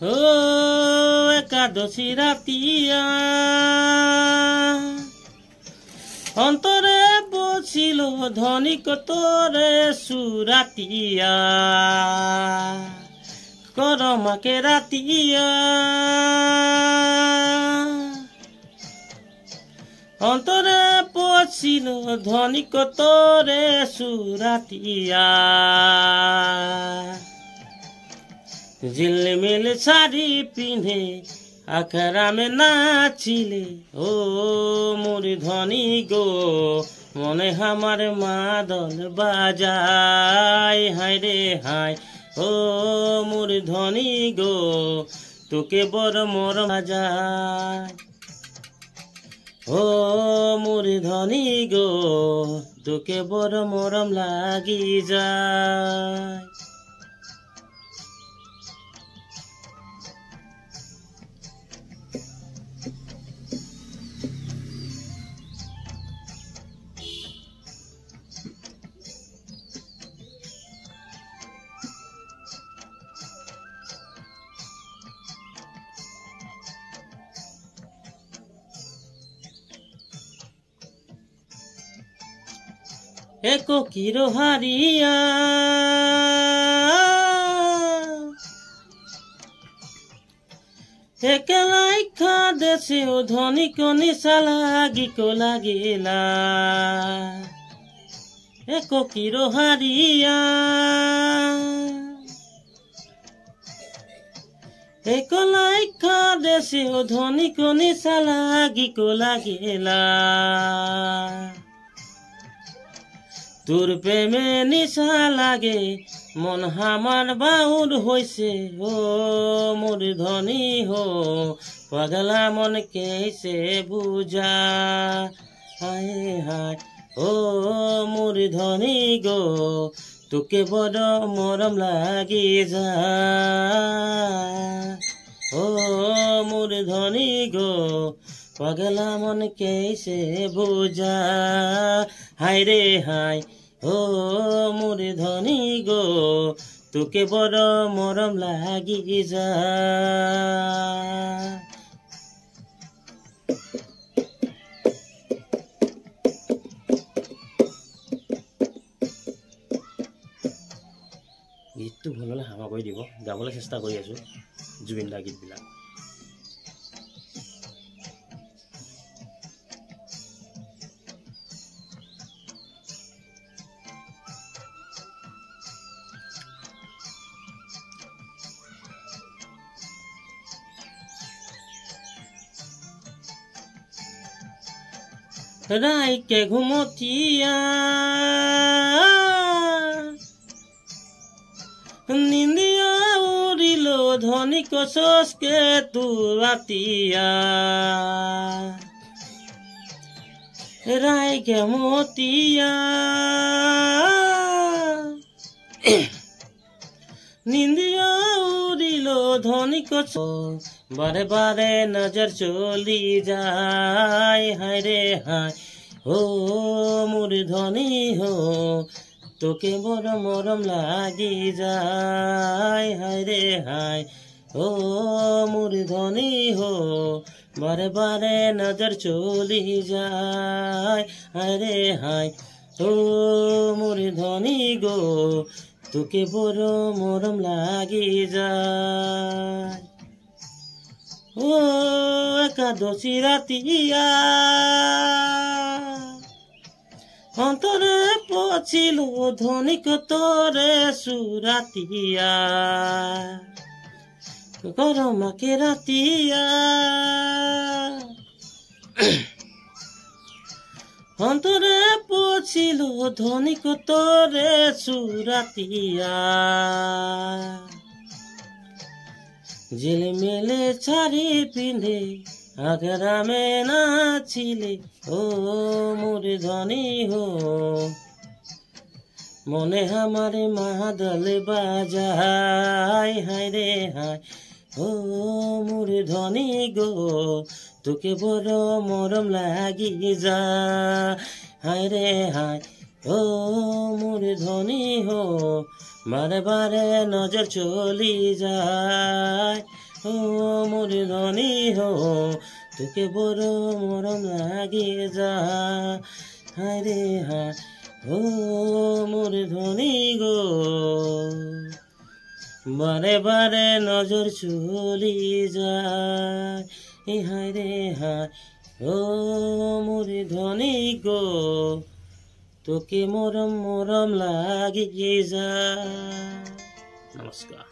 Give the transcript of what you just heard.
ও একাদশী রাতিয়া অন্তরে বছিল ধনিক তোরে সুরাতিয়া করমাকে রাতিয়া অন্তরে পছিল ধনিক তোরে সুরাতিয়া ঝিলমিল শাড়ি পিঁধে আখড়া মে নাচিলে ও মোর ধনী গো মনে আমার মাদল বাজায় হায় রে হায় ও মোর ধনী গো তোকে বড় মরম বাজায় ও মোর ধনী গো তোকে বড় মরম লাগি যায়। एको किरो हारिया एकलाई खा देसे ओ धनी को निशा लागी को लागेला एको किरो हारिया एकलाई खा देसे ओ धनी को निशा लागी को लागेला তোর প্রেমে নিশা লাগে মন হামার বাউর হইছে ও মোর ধনী হো পাগলা মন কেসে বুঝা হায় হায় ও মোর ধনী গো তোকে বড় মরম লাগি যা ও মোর ধনী গো পাগলা মন কেসে বুঝা হায় রে হায় ও মোর ধনী গো তোকে বড় মরম লাগি যা। গীতটো ভাল হলে হামা কৰি দিব গাবলৈ চেষ্টা কৰি আছো জুবিন দা গীতবিলাক। राय के घुमतिया निंदिया उड़िलो धनी को सोच के तू रातिया राय के मोतिया निंदिया उड़िलो धनी को बारे बारे नजर चली जाए हाय रे हाय ओ मोर धनी हो তোকে বড় মরম লাগি যায় হায় রে হায় ও মোর ধনী হো বারে বারে নজর চলি যায় হায় রে হায় ও মোর ধনী গো তোকে বড় মরম লাগি যায় ও একাদশী রাতিয়া অন্তরে পছিল ধনিক তোরে সুরাতিয়া গরমাকে রাতিয়া অন্তরে পছিল ধনিক তোরে সুরাতিয়া ঝিলমিলে শাড়ি পিঁধে আখড়া মে নাচিলে ও মোর ধনী হো মনে আমার মাদল বাজায় হায় রে হায় ও মোর ধনী গো তোকে বড় মরম লাগি যায় হায় রে হায় ও মোর ধনী হো বারে বারে নজর চলি যায় ও মোর ধনী হো তোকে বড় মরম লাগে যায় হায় রে হায় ও মোর ধনী গো বারে বারে নজর চলি যায় হায় রে হায় ও মোর ধনী গো তোকে মরম মরম লাগে যায়। নমস্কার।